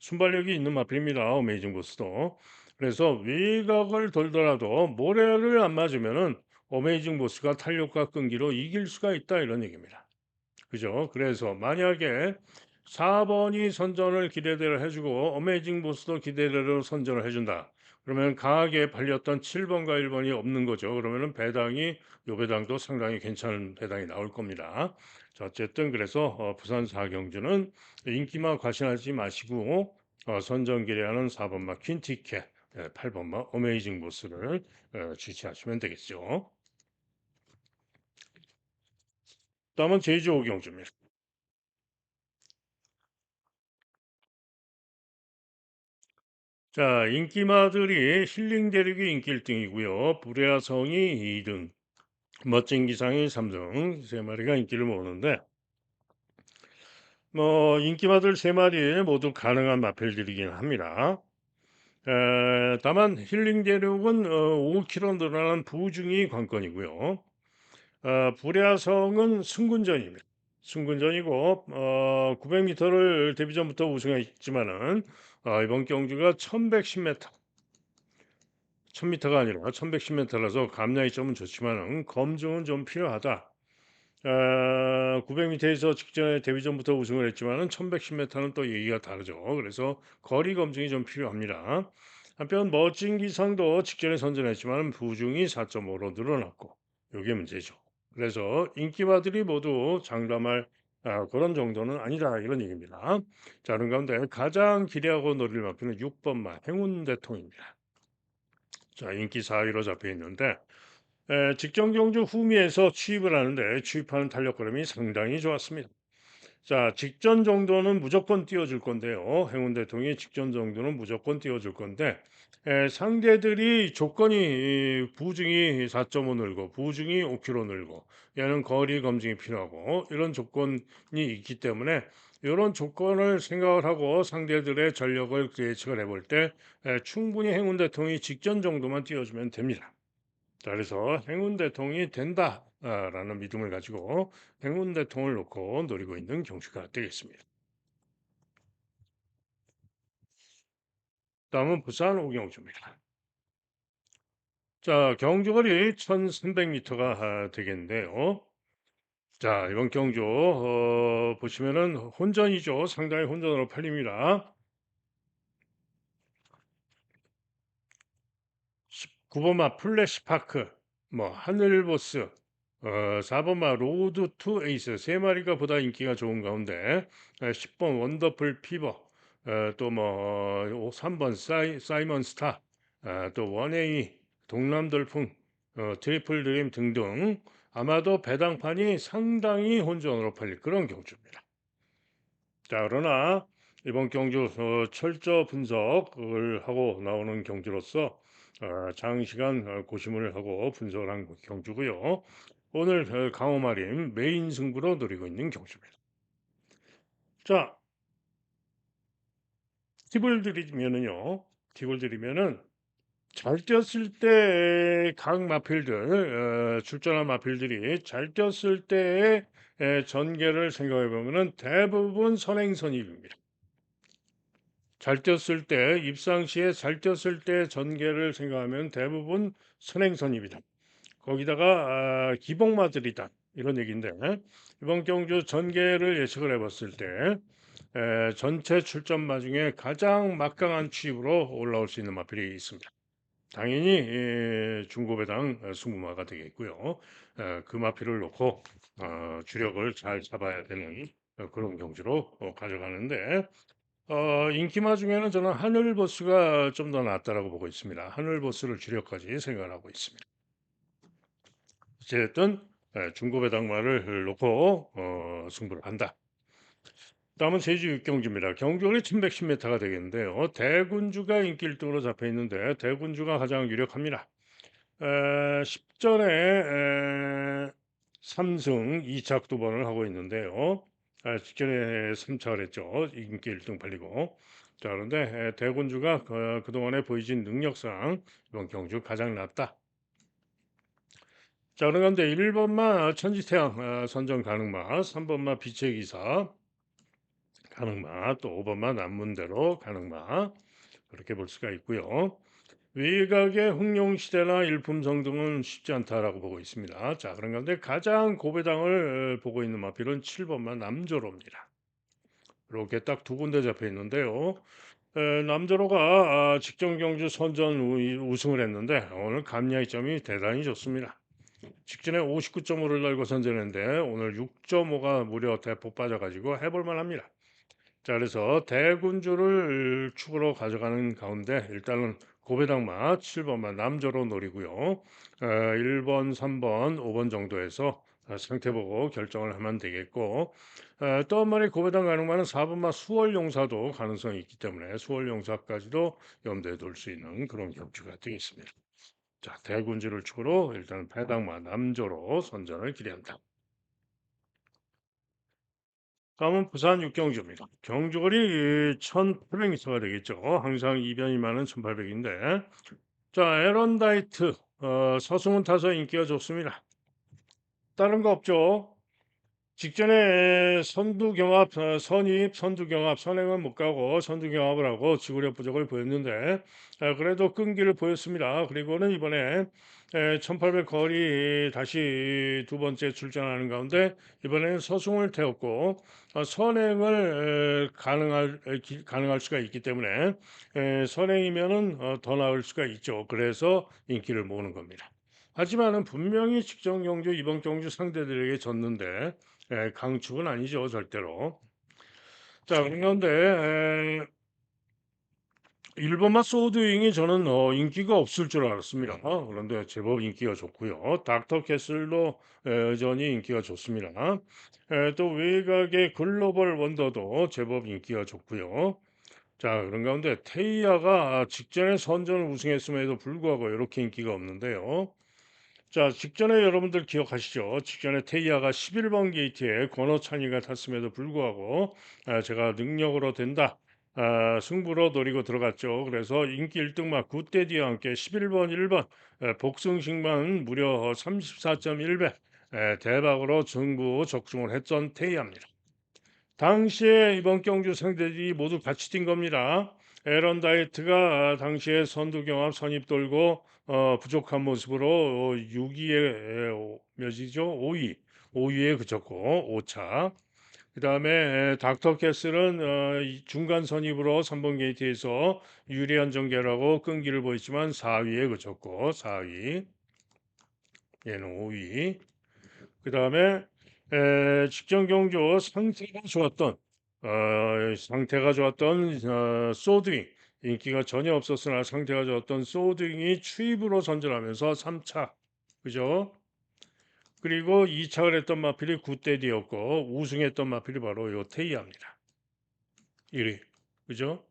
순발력이 있는 마필입니다. 어메이징 보스도. 그래서 외곽을 돌더라도 모래를 안 맞으면은 어메이징 보스가 탄력과 끈기로 이길 수가 있다 이런 얘기입니다. 그죠? 그래서 만약에 4번이 선전을 기대대로 해주고 어메이징 보스도 기대대로 선전을 해준다. 그러면 강하게 발렸던 7번과 1번이 없는 거죠. 그러면은 배당이 요 배당도 상당히 괜찮은 배당이 나올 겁니다. 자, 어쨌든 그래서 부산 4경주는 인기만 과신하지 마시고 선전 기대하는 4번마 퀸티켓, 8번마 어메이징 보스를 주시하시면 되겠죠. 다음은 제주 5경주입니다. 자, 인기마들이 힐링 대륙이 인기 1등이고요. 불야성이 2등, 멋진 기상이 3등, 세 마리가 인기를 모으는데 뭐 인기마들 세 마리 모두 가능한 마필들이긴 합니다. 다만 힐링 대륙은 5km 늘어난 부중이 관건이고요. 불야성은 승군전입니다. 승군전이고 900m를 데뷔전부터 우승했지만은 이번 경주가 1110m 1000m가 아니라 1110m라서 감량이 점은 좋지만은 검증은 좀 필요하다. 900m에서 직전에 데뷔전부터 우승을 했지만은 1110m는 또 얘기가 다르죠. 그래서 거리 검증이 좀 필요합니다. 한편 멋진 기상도 직전에 선전했지만 부중이 4.5로 늘어났고 이게 문제죠. 그래서 인기마들이 모두 장담할 그런 정도는 아니다 이런 얘기입니다. 자, 그런 가운데 가장 기대하고 노릴 맡기는 6번마 행운대통입니다. 자, 인기 4위로 잡혀 있는데 직전 경주 후미에서 취입을 하는데 취입하는 탄력 걸음이 상당히 좋았습니다. 자, 직전 정도는 무조건 띄워줄 건데요. 행운 대통령이 직전 정도는 무조건 띄워줄 건데 상대들이 조건이 부중이 4.5 늘고 부중이 5km 늘고 얘는 거리 검증이 필요하고 이런 조건이 있기 때문에 이런 조건을 생각을 하고 상대들의 전력을 예측을 해볼 때 충분히 행운 대통령이 직전 정도만 띄워주면 됩니다. 자, 그래서 행운 대통령이 된다라는 믿음을 가지고 행운 대통령을 놓고 노리고 있는 경주가 되겠습니다. 다음은 부산 오경주입니다. 자, 경주거리 1300m가 되겠는데요. 자, 이번 경주 보시면은 혼전이죠. 상당히 혼전으로 팔립니다. 9번마 플래시 파크, 뭐 하늘보스, 4번마 로드 투 에이스 세 마리가 보다 인기가 좋은 가운데 10번 원더풀 피버, 또뭐 3번 사이먼 스타, 또 원에이 동남돌풍, 트리플 드림 등등 아마도 배당판이 상당히 혼전으로 팔릴 그런 경주입니다. 자, 그러나 이번 경주 철저 분석을 하고 나오는 경주로서 장시간 고심을 하고 분석을 한 경주고요. 오늘 강호마림 메인 승부로 노리고 있는 경주입니다. 자, 팁을 드리면은요. 팁을 드리면은 잘 뛰었을 때 각 마필들 출전한 마필들이 잘 뛰었을 때의 전개를 생각해 보면은 대부분 선행선입입니다. 잘 뛰었을 때 입상 시에 잘 뛰었을 때 전개를 생각하면 대부분 선행선입니다. 거기다가 기복마들이다 이런 얘기인데 이번 경주 전개를 예측을 해봤을 때 전체 출전마 중에 가장 막강한 취입으로 올라올 수 있는 마필이 있습니다. 당연히 중고배당 승부마가 되겠고요. 그 마필을 놓고 주력을 잘 잡아야 되는 그런 경주로 가져가는데 인기마 중에는 저는 하늘버스가 좀 더 낫다라고 보고 있습니다. 하늘버스를 주력까지 생각하고 있습니다. 어쨌든 중고배당마를 놓고 승부를 한다. 다음은 제주 육경주입니다. 경주거리 1110m가 되겠는데요. 대군주가 인기 1등으로 잡혀 있는데 대군주가 가장 유력합니다. 10전에 3승 2착 두 번을 하고 있는데요. 직전에 3착을 했죠. 인기 1등 팔리고. 자, 그런데 대군주가 그동안에 보여진 능력상 이번 경주 가장 낫다. 자, 그런데 1번마 천지태양 선정 가능마, 3번마 빛의 기사 가능마, 또 5번마 남문대로 가능마 그렇게 볼 수가 있고요. 외곽의 흥룡시대나 일품성 등은 쉽지 않다라고 보고 있습니다. 자, 그런 가운데 가장 고배당을 보고 있는 마필은 7번마 남조로입니다. 이렇게 딱 두 군데 잡혀 있는데요. 남조로가 직전 경주 선전 우승을 했는데 오늘 감량점이 대단히 좋습니다. 직전에 59.5를 달고 선전했는데 오늘 6.5가 무려 대폭 빠져가지고 해볼만 합니다. 자, 그래서 대군주를 축으로 가져가는 가운데 일단은 고배당마 7번만 남조로 노리고요. 1번, 3번, 5번 정도에서 상태 보고 결정을 하면 되겠고 또 한 마리 고배당 가능마는 4번마 수월용사도 가능성이 있기 때문에 수월용사까지도 염두에 둘 수 있는 그런 경주가 되겠습니다. 자, 대군주를 축으로 일단 배당마 남조로 선전을 기대한다. 다음은 부산 육경주입니다. 경주거리 1800m가 되겠죠. 항상 이변이 많은 1800인데 자, 에런다이트 서승훈 타서 인기가 좋습니다. 다른 거 없죠. 직전에 선두경합, 선입, 선두경합, 선행은 못 가고 선두경합을 하고 지구력 부족을 보였는데 그래도 끈기를 보였습니다. 그리고는 이번에 1800 거리 다시 두 번째 출전하는 가운데 이번에는 서승을 태웠고 선행을 가능할 수가 있기 때문에 선행이면은 더 나을 수가 있죠. 그래서 인기를 모으는 겁니다. 하지만은 분명히 직전 경주, 이번 경주 상대들에게 졌는데 강축은 아니죠, 절대로. 자, 그런데 일본맛 소드윙이 저는 인기가 없을 줄 알았습니다. 그런데 제법 인기가 좋고요. 닥터 캐슬도 여전히 인기가 좋습니다. 또 외곽의 글로벌 원더도 제법 인기가 좋고요. 자, 그런 가운데 테이아가 직전에 선전을 우승했음에도 불구하고 이렇게 인기가 없는데요. 자, 직전에 여러분들 기억하시죠? 직전에 테이아가 11번 게이트에 권호찬이가 탔음에도 불구하고 제가 능력으로 된다. 승부로 노리고 들어갔죠. 그래서 인기 1등마 굿데디와 함께 11번 1번 복승식만 무려 34.1배 대박으로 승부 적중을 했던 테이아입니다. 당시에 이번 경주 상대들이 모두 같이 뛴 겁니다. 에런 다이트가 당시에 선두경합 선입 돌고 부족한 모습으로 6위에 몇이죠? 5위에 그쳤고 5차. 그다음에 닥터 캐슬은 중간 선입으로 3번 게이트에서 유리한 전개라고 끈기를 보였지만 4위에 그쳤고 4위. 얘는 5위. 그다음에 직전 경주 상태가 좋았던 소드윙 인기가 전혀 없었으나 상태가 좋았던 소드윙이 추입으로 선전하면서 3차 그죠? 그리고 2착을 했던 마필이 굿데디였고 우승했던 마필이 바로 요 테이아입니다. 1위 그죠?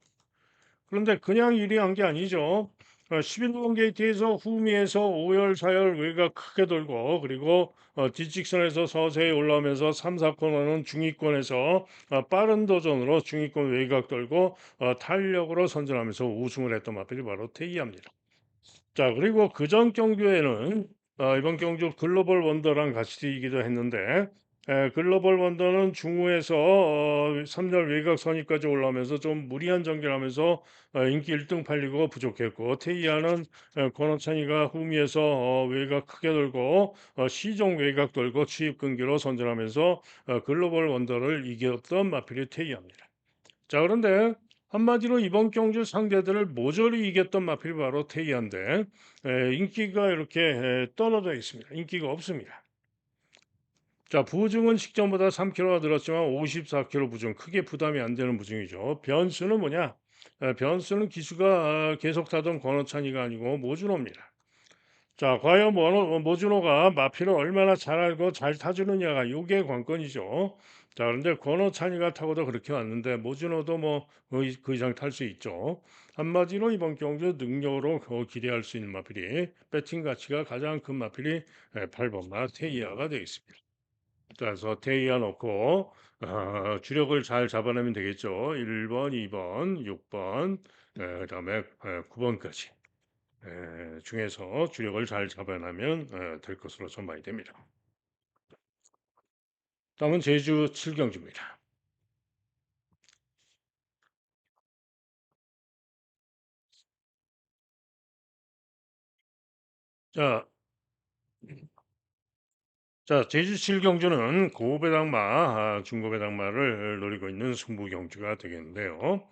그런데 그냥 1위 한 게 아니죠. 11번 게이트에서 후미에서 5열, 4열 외곽 크게 돌고 그리고 뒷직선에서 서서히 올라오면서 3, 4코너는 중위권에서 빠른 도전으로 중위권 외곽 돌고 탄력으로 선전하면서 우승을 했던 마필이 바로 테이아입니다. 자, 그리고 그전 경주에는 이번 경주 글로벌 원더랑 같이 뛰기도 했는데 글로벌 원더는 중후에서 3열 외곽 선입까지 올라오면서 좀 무리한 전개를 하면서 인기 1등 팔리고 부족했고, 테이아는 권원찬이가 후미에서 외곽 크게 돌고 시종 외곽 돌고 추입 근기로 선전하면서 글로벌 원더를 이겼던 마필이 테이아입니다. 자, 그런데 한마디로 이번 경주 상대들을 모조리 이겼던 마필이 바로 테이아인데 인기가 이렇게 떨어져 있습니다. 인기가 없습니다. 자, 부중은 직전보다 3kg가 늘었지만 54kg 부중, 크게 부담이 안 되는 부중이죠. 변수는 뭐냐? 변수는 기수가 계속 타던 권호찬이가 아니고 모준호입니다. 자, 과연 모준호가 마필을 얼마나 잘 알고 잘 타주느냐가 요게 관건이죠. 자, 그런데 권호찬이가 타고도 그렇게 왔는데 모준호도 뭐 그 이상 탈 수 있죠. 한마디로 이번 경주 능력으로 기대할 수 있는 마필이, 배팅 가치가 가장 큰 마필이 8번마 테이아가 되겠습니다. 그래서 테이아 놓고 주력을 잘 잡아내면 되겠죠. 1번, 2번, 6번, 그다음에 9번까지. 중에서 주력을 잘 잡아내면 될 것으로 전망이 됩니다. 다음은 제주 7경주입니다. 자, 제주 7경주는 고배당마, 중고배당마를 노리고 있는 승부경주가 되겠는데요.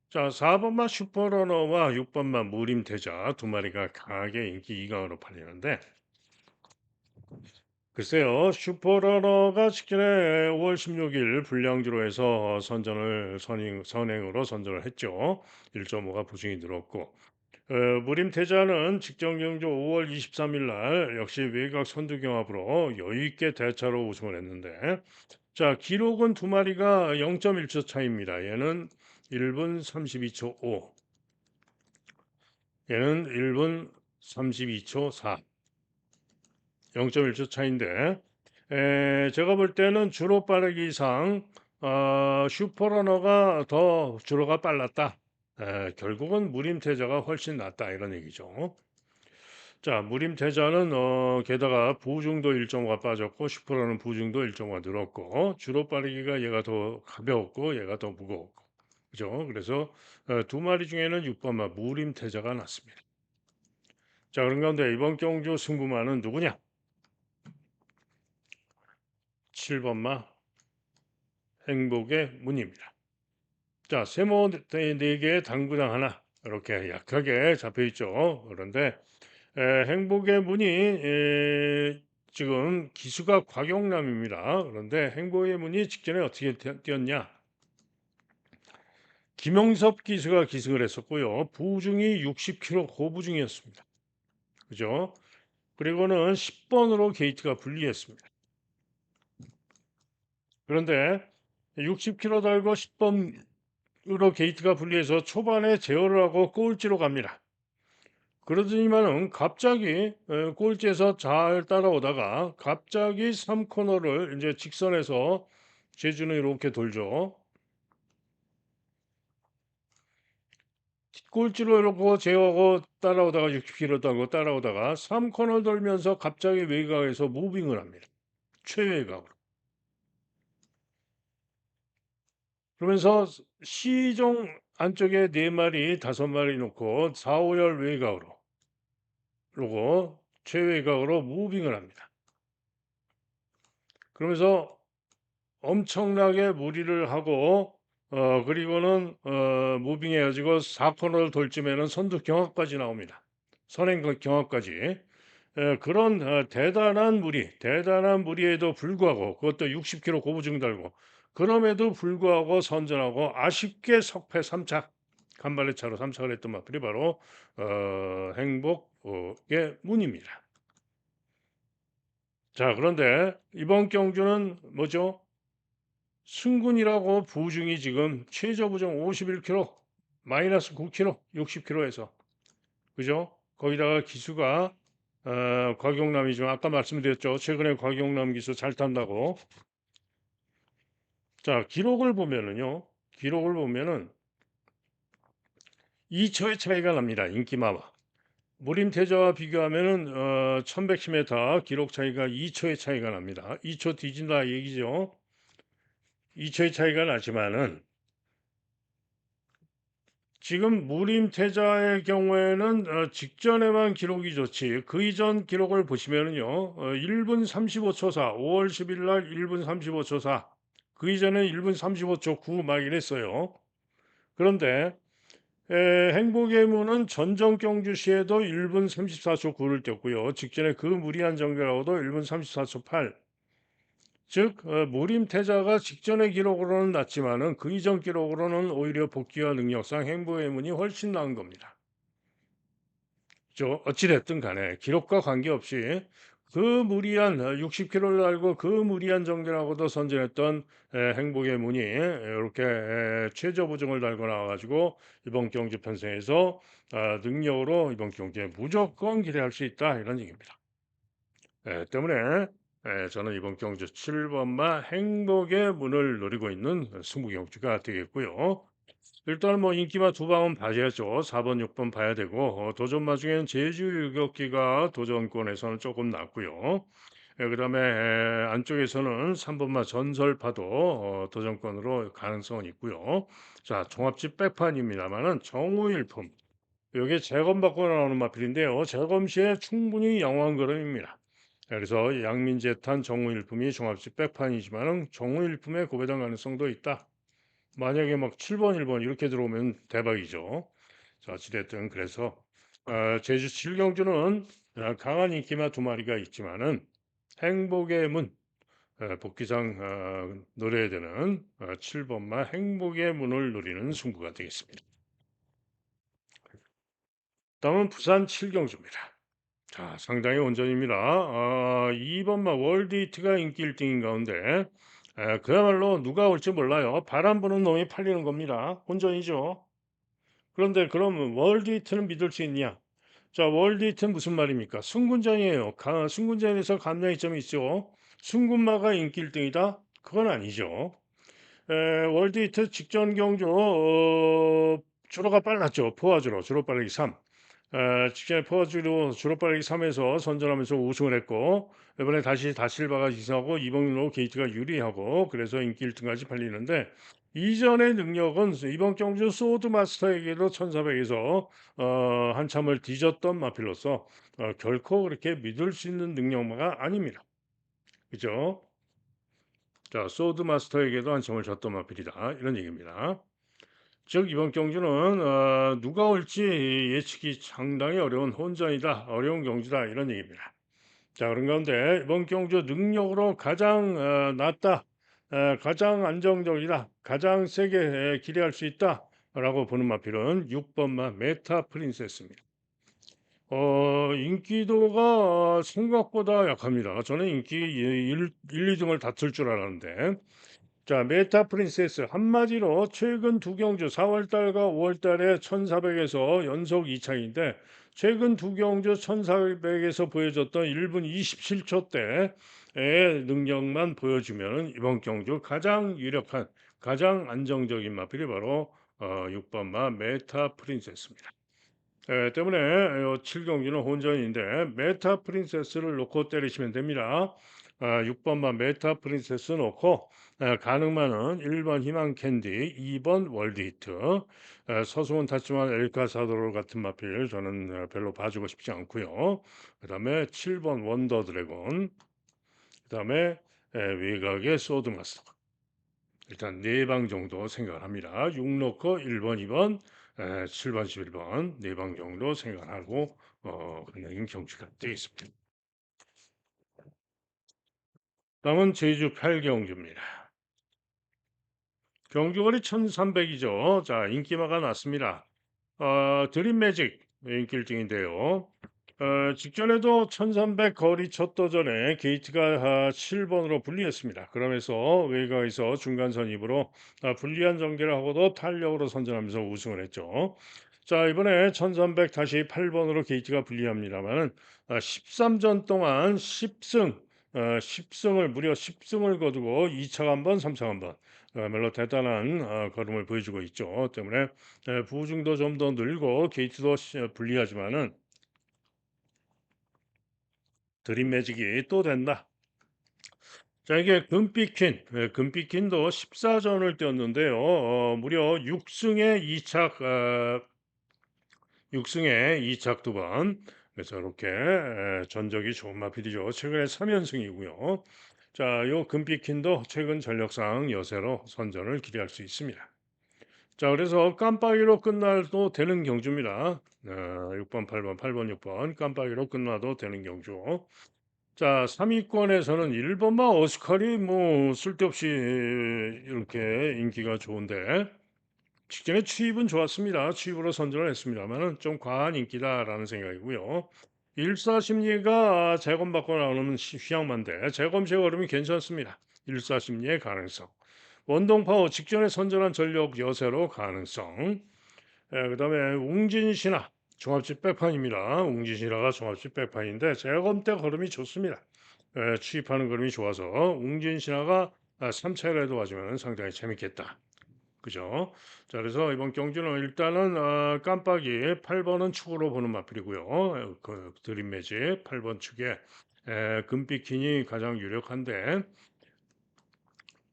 자, 4번마 슈퍼러너와 6번마 무림태자 두 마리가 강하게 인기 2강으로 팔리는데, 글쎄요, 슈퍼러너가 직전에 5월 16일 불량주로 해서 선행으로 선전을 했죠. 1.5가 부승이 늘었고, 무림태자는 직전 경주 5월 23일 날 역시 외곽 선두경합으로 여유 있게 대차로 우승을 했는데, 자, 기록은 두 마리가 0.1초 차이입니다. 얘는 1분 32초 5, 얘는 1분 32초 4, 0.1초 차인데, 제가 볼 때는 주로 빠르기상 슈퍼러너가 더 주로가 빨랐다. 결국은 무림태자가 훨씬 낫다 이런 얘기죠. 자, 무림태자는 게다가 보중도 1.5가 빠졌고 슈퍼러는 보중도 1.5가 늘었고 주로 빠르기가 얘가 더 가벼웠고 얘가 더 무거웠고, 그죠? 그래서 두 마리 중에는 6번마 무림태자가 낫습니다. 자, 그런 가운데 이번 경주 승부마는 누구냐? 7번마 행복의 문입니다. 자, 세모 4개에 당구장 하나 이렇게 약하게 잡혀 있죠. 그런데 행복의 문이 지금 기수가 곽용남입니다. 그런데 행복의 문이 직전에 어떻게 뛰었냐? 김영섭 기수가 기승을 했었고요. 부중이 60kg 고부중이었습니다. 그죠? 그리고는 10번으로 게이트가 분리했습니다. 그런데 60kg 달고 10번으로 게이트가 분리해서 초반에 제어를 하고 꼴찌로 갑니다. 그러더니만은 갑자기 꼴찌에서 잘 따라오다가 갑자기 3코너를 이제 직선에서 제주는 이렇게 돌죠. 꼴찌로 이러고 제어하고 따라오다가 60km 타고 따라오다가 3코너 돌면서 갑자기 외곽에서 무빙을 합니다. 최외곽으로. 그러면서 시종 안쪽에 4마리, 5마리 놓고 4, 5열 외곽으로 그러고 최외곽으로 무빙을 합니다. 그러면서 엄청나게 무리를 하고 그리고는 무빙해 가지고 4코너를 돌 쯤에는 선두 경합까지 나옵니다. 선행 경합까지. 그런 대단한 무리에도 불구하고 그것도 60km 고부중 달고 그럼에도 불구하고 선전하고 아쉽게 석패 3착 간발의 차로 3착을 했던 마필이 바로 행복의 문입니다. 자, 그런데 이번 경주는 뭐죠? 승군이라고 부중이 지금 최저 부중 51kg, 마이너스 9kg, 60kg에서 그죠? 거기다가 기수가 곽용남이죠. 아까 말씀드렸죠. 최근에 곽용남 기수 잘 탄다고. 자, 기록을 보면은요. 기록을 보면은 2초의 차이가 납니다. 인기마와. 무림태자와 비교하면은 1110m 기록 차이가 2초의 차이가 납니다. 2초 뒤진다 얘기죠. 2초의 차이가 나지만은 지금 무림태자의 경우에는 직전에만 기록이 좋지 그 이전 기록을 보시면은요. 1분 35초 4, 5월 10일 날 1분 35초 4, 그 이전에 1분 35초 9 막 이랬어요. 그런데 행복의 문은 전정 경주시에도 1분 34초 9를 뛰었고요. 직전에 그 무리한 정결하고도 1분 34초 8. 즉 무림태자가 직전의 기록으로는 낮지만은 그 이전 기록으로는 오히려 복귀와 능력상 행복의 문이 훨씬 나은 겁니다. 어찌 됐든 간에 기록과 관계없이 그 무리한 60km를 달고 그 무리한 정결하고도 선전했던 행복의 문이 이렇게 최저 보정을 달고 나와 가지고 이번 경주 편성에서 능력으로 이번 경주에 무조건 기대할 수 있다 이런 얘기입니다. 때문에 저는 이번 경주 7 번마 행복의 문을 노리고 있는 승부 경주가 되겠고요. 일단 뭐 인기마 두 방은 봐야죠. 4 번, 6번 봐야 되고 도전마 중에는 제주 유격기가 도전권에서는 조금 낮고요. 그다음에 안쪽에서는 3 번마 전설파도 도전권으로 가능성은 있고요. 자, 종합집 백판입니다마는 정우일품 요게 재검받고 나오는 마필인데요. 재검 시에 충분히 양호한 걸음입니다. 그래서 양민재탄 정우일품이 종합집 백판이지만은 정우일품의 고배당 가능성도 있다. 만약에 막 7번, 1번 이렇게 들어오면 대박이죠. 자, 어찌됐든 그래서 제주 7경주는 강한 인기마 두 마리가 있지만은 행복의 문 복귀상 노려야 되는 7번마 행복의 문을 노리는 승부가 되겠습니다. 다음은 부산 7경주입니다. 자, 상당히 온전입니다. 2번마 월드히트가 인기 1등인 가운데 그야말로 누가 올지 몰라요. 바람 부는 놈이 팔리는 겁니다. 혼전이죠. 그런데 그럼 월드히트는 믿을 수 있냐? 자, 월드히트는 무슨 말입니까? 승군전이에요. 승군전에서 감량이점이 있죠. 승군마가 인기 1등이다? 그건 아니죠. 월드히트 직전 경주 주로가 빨랐죠. 포화주로 주로 빠르기 3. 직전에 포화주로 주로 빠르기 3에서 선전하면서 우승을 했고 이번에 다시 다실바가 기승하고 이번로 게이트가 유리하고 그래서 인기 1등까지 팔리는데 이전의 능력은 이번 경주 소드마스터에게도 1400에서 한참을 뒤졌던 마필로서 결코 그렇게 믿을 수 있는 능력마가 아닙니다. 그죠? 자, 소드마스터에게도 한참을 졌던 마필이다. 이런 얘기입니다. 즉 이번 경주는 누가 올지 예측이 상당히 어려운 혼전이다. 어려운 경주다. 이런 얘기입니다. 자, 그런 가운데 이번 경주 능력으로 가장 낫다. 가장 안정적이다. 가장 세게 기대할 수 있다. 라고 보는 마필은 6번마 메타 프린세스입니다. 인기도가 생각보다 약합니다. 저는 인기 2등을 다툴 줄 알았는데 자, 메타 프린세스 한마디로 최근 두 경주 4월 달과 5월 달에 1400에서 연속 2차인데 최근 두 경주 1400에서 보여줬던 1분 27초 대의 능력만 보여주면 이번 경주 가장 유력한 가장 안정적인 마필이 바로 6번마 메타 프린세스입니다. 때문에 7경기는 혼전인데 메타 프린세스를 놓고 때리시면 됩니다. 6번만 메타 프린세스 놓고 가능만은 1번 희망 캔디, 2번 월드히트, 서수은 탔지만 엘카사도르 같은 마필 저는 별로 봐주고 싶지 않고요. 그다음에 7번 원더 드래곤, 그다음에 외곽의 소드마스터. 일단 4방 정도 생각을 합니다. 6 놓고 1번, 2번, 7번, 11번 4방 정도 생각하고 그냥 경주가 되겠습니다. 다음은 제주 8경주입니다. 경주거리 1300이죠. 자, 인기마가 났습니다. 드림 매직 인기 1등인데요. 직전에도 1300 거리 첫 도전에 게이트가 7번으로 불리했습니다. 그러면서 외곽에서 중간선 입으로 불리한 전개를 하고도 탄력으로 선전하면서 우승을 했죠. 자, 이번에 1300 다시 8번으로 게이트가 불리합니다만 13전 동안 10승 10승을 무려 10승을 거두고 2차가 한 번, 3차가 한 번. 그야말로 대단한 걸음을 보여주고 있죠. 때문에 부중도 좀 더 늘고 게이트도 불리하지만은 드림 매직이 또 된다. 자, 이게 금빛퀸, 금빛퀸도 14전을 뛰었는데요. 무려 6승에 2착, 6승에 2착 2번. 그래서 이렇게 전적이 좋은 마필이죠. 최근에 3연승이고요. 자, 요 금빛퀸도 최근 전력상 여세로 선전을 기대할 수 있습니다. 자, 그래서 깜빡이로 끝나도 되는 경주입니다. 6번, 8번, 8번, 6번 깜빡이로 끝나도 되는 경주. 자, 3위권에서는 1번마 오스칼이 뭐 쓸데없이 이렇게 인기가 좋은데 직전에 취입은 좋았습니다. 취입으로 선전을 했습니다만은 좀 과한 인기다라는 생각이고요. 일사심리가 재검받고 나오는 휘양만데 재검식 얼음이 괜찮습니다. 일사심리의 가능성. 원동파워 직전에 선전한 전력 여세로 가능성. 그다음에 웅진신화 종합집 백판입니다. 웅진신화가 종합집 백판인데 재검 때 걸음이 좋습니다. 취입하는 걸음이 좋아서 웅진신화가 3차례도 가지면 상당히 재밌겠다. 그죠? 자, 그래서 이번 경주는 일단은 깜빡이 8번은 축으로 보는 마필이고요. 그 드림 매직 8번 축에 금빛킨이 가장 유력한데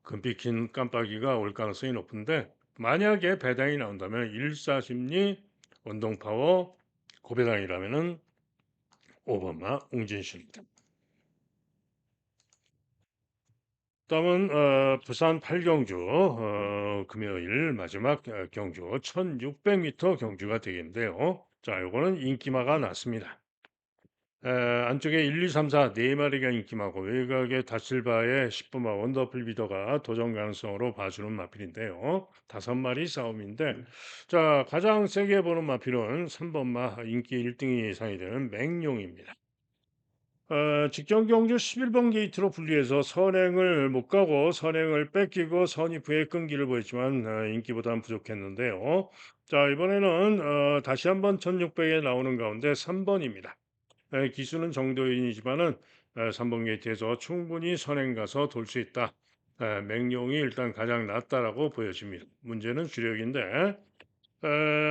금빛킨 깜빡이가 올 가능성이 높은데 만약에 배당이 나온다면 일사심리 원동파워 고배당이라면은 5번마 웅진신입니다. 다음은 부산 8경주 금요일 마지막 경주 1600m 경주가 되겠는데요. 자, 요거는 인기마가 났습니다. 안쪽에 1, 2, 3, 4 네 마리가 인기마고 외곽에 다실바의 10번마 원더풀 비더가 도전 가능성으로 봐주는 마필인데요. 5마리 싸움인데 자, 가장 세게 보는 마필은 3번마 인기 1등이 예상이 되는 맹룡입니다. 직전 경주 11번 게이트로 분리해서 선행을 못 가고 선행을 뺏기고 선입후에 끈기를 보였지만 인기보다는 부족했는데요. 자, 이번에는 다시 한번 1600에 나오는 가운데 3번입니다. 기수는 정도인이지만은 3번 게이트에서 충분히 선행 가서 돌 수 있다. 맹룡이 일단 가장 낫다라고 보여집니다. 문제는 주력인데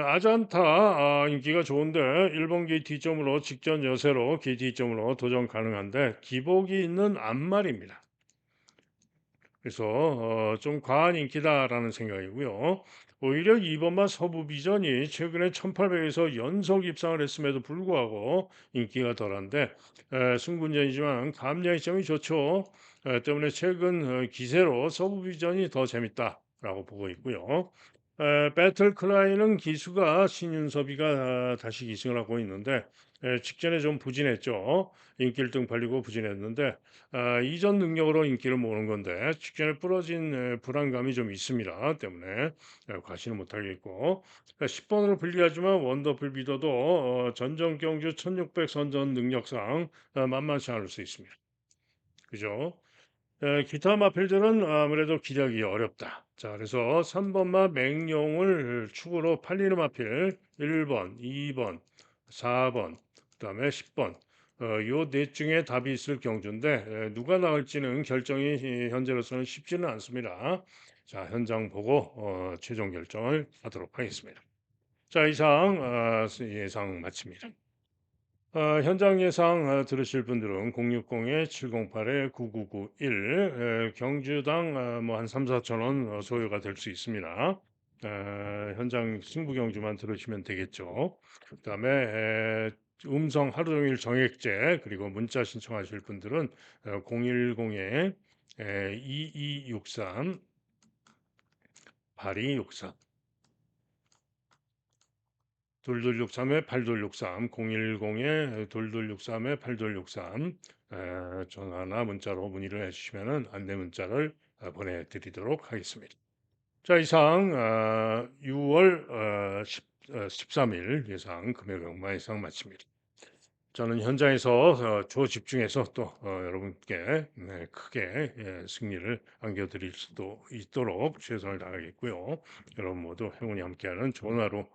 아잔타 인기가 좋은데 1번 게이트 2점으로 직전 여세로 게이트 2점으로 도전 가능한데 기복이 있는 앞말입니다. 그래서 좀 과한 인기다라는 생각이고요. 오히려 2번마 서부비전이 최근에 1800에서 연속 입상을 했음에도 불구하고 인기가 덜한데 승군전이지만 감량의 점이 좋죠. 때문에 최근 기세로 서부비전이 더 재밌다라고 보고 있고요. 배틀 클라이는 기수가 신윤섭이가 다시 기승을 하고 있는데 직전에 좀 부진했죠. 인기 1등 팔리고 부진했는데 이전 능력으로 인기를 모으는 건데 직전에 부러진 불안감이 좀 있습니다. 때문에 과시는 못하겠고 10번으로 불리하지만 원더풀 비더도 전전 경주 1600 선전 능력상 만만치 않을 수 있습니다. 그죠? 기타 마필들은 아무래도 기대하기 어렵다. 자, 그래서 3번마 맹룡을 축으로 팔리는 마필 1번, 2번, 4번, 그다음에 10번. 요 넷 중에 답이 있을 경주인데 누가 나올지는 결정이 현재로서는 쉽지는 않습니다. 자, 현장 보고 최종 결정을 하도록 하겠습니다. 자, 이상 예상 마칩니다. 현장 예상 들으실 분들은 060-708-9991 경주당 뭐 한 3, 4천 원 소요가 될 수 있습니다. 현장 승부 경주만 들으시면 되겠죠. 그다음에 음성 하루 종일 정액제 그리고 문자 신청하실 분들은 010-2263 8263 2263에 8263 010에 2263에 8263 전화나 문자로 문의를 해주시면은 안내 문자를 보내드리도록 하겠습니다. 자, 이상 6월 13일 예상 금액 얼마 예상 마칩니다. 저는 현장에서 조집중해서 또 여러분께 크게 승리를 안겨드릴 수도 있도록 최선을 다하겠고요. 여러분 모두 행운이 함께하는 좋은 하루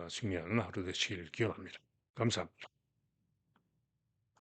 승리하는 하루 되시길 기원합니다. 감사합니다.